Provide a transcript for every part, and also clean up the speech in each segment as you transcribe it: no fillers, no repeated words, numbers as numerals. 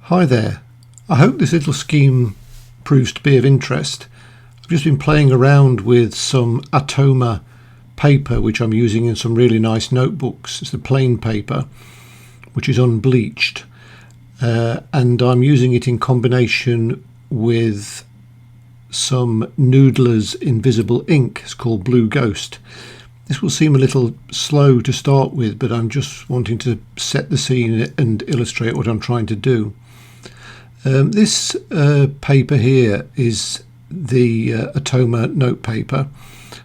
Hi there. I hope this little scheme proves to be of interest. I've just been playing around with some Atoma paper which I'm using in some really nice notebooks. It's the plain paper which is unbleached, and I'm using it in combination with some Noodlers invisible ink. It's called Blue Ghost. This will seem a little slow to start with, but I'm just wanting to set the scene and illustrate what I'm trying to do. This paper here is the Atoma Notepaper,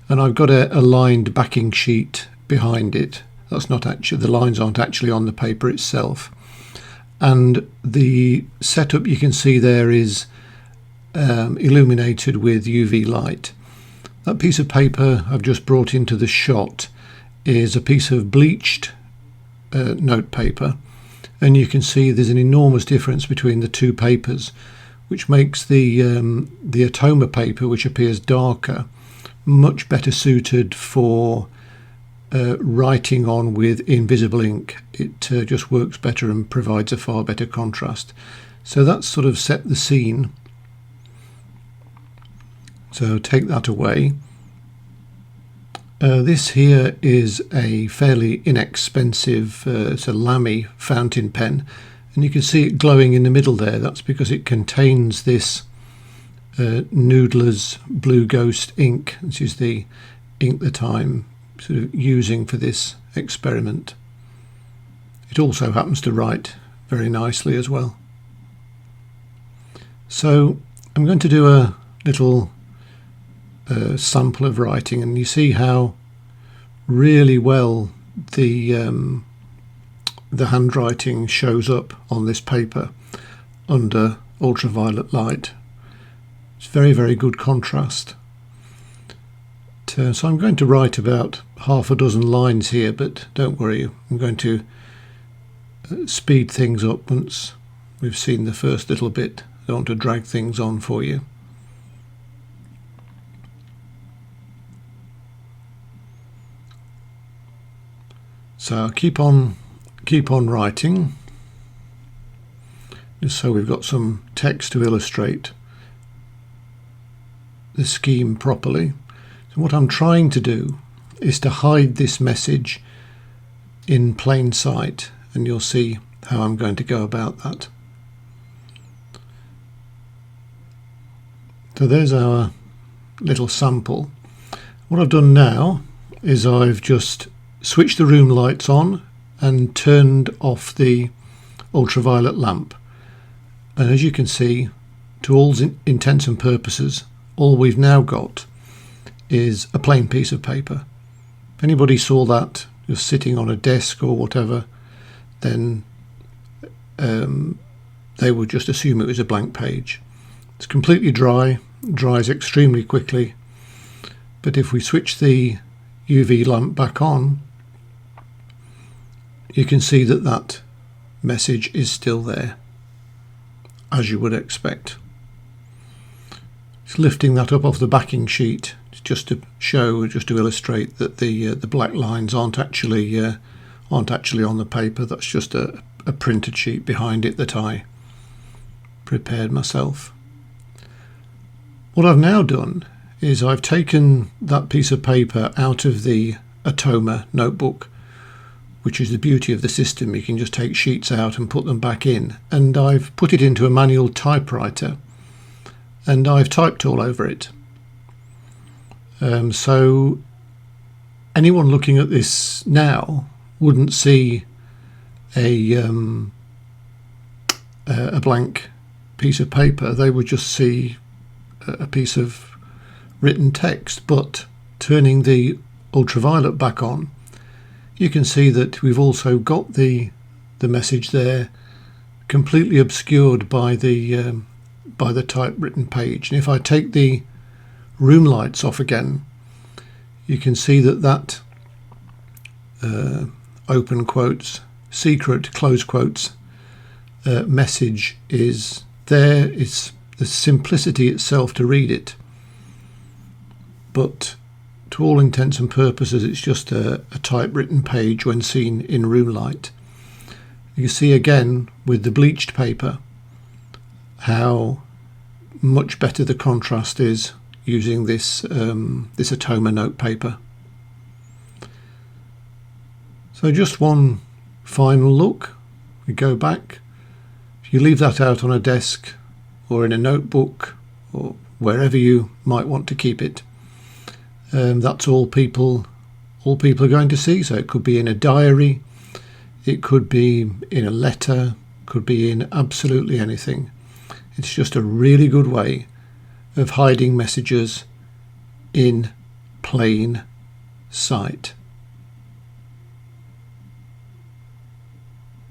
and I've got a lined backing sheet behind it. That's not actually, the lines aren't actually on the paper itself. And the setup you can see there is illuminated with UV light. That piece of paper I've just brought into the shot is a piece of bleached notepaper. And you can see there's an enormous difference between the two papers, which makes the Atoma paper, which appears darker, much better suited for writing on with invisible ink. It just works better and provides a far better contrast. So that's sort of set the scene. So take that away. This here is a fairly inexpensive, it's a Lamy fountain pen, and you can see it glowing in the middle there. That's because it contains this Noodlers Blue Ghost ink. This is the ink that I'm sort of using for this experiment. It also happens to write very nicely as well. So I'm going to do a little sample of writing, and you see how really well the handwriting shows up on this paper under ultraviolet light. It's very, very good contrast. So I'm going to write about half a dozen lines here, but don't worry, I'm going to speed things up once we've seen the first little bit. I don't want to drag things on for you. So keep on writing, just so we've got some text to illustrate the scheme properly. So what I'm trying to do is to hide this message in plain sight, and you'll see how I'm going to go about that. So there's our little sample. What I've done now is I've just switched the room lights on and turned off the ultraviolet lamp, and as you can see, to all intents and purposes, all we've now got is a plain piece of paper. If anybody saw that just sitting on a desk or whatever, then they would just assume it was a blank page. It's completely dry, dries extremely quickly, but if we switch the UV lamp back on, you can see that that message is still there, as you would expect. Just lifting that up off the backing sheet just to show, just to illustrate that the black lines aren't actually on the paper. That's just a printed sheet behind it that I prepared myself. What I've now done is I've taken that piece of paper out of the Atoma notebook, which is the beauty of the system. You can just take sheets out and put them back in, and I've put it into a manual typewriter and I've typed all over it. So anyone looking at this now wouldn't see a blank piece of paper. They would just see a piece of written text. But turning the ultraviolet back on, you can see that we've also got the message there, completely obscured by the typewritten page. And if I take the room lights off again, you can see that open quotes, secret, close quotes message is there. It's the simplicity itself to read it, but to all intents and purposes it's just a typewritten page when seen in room light. You see again with the bleached paper how much better the contrast is using this this Atoma notepaper. So just one final look. We go back. If you leave that out on a desk or in a notebook or wherever you might want to keep it, that's all people are going to see. So it could be in a diary, it could be in a letter, could be in absolutely anything. It's just a really good way of hiding messages in plain sight.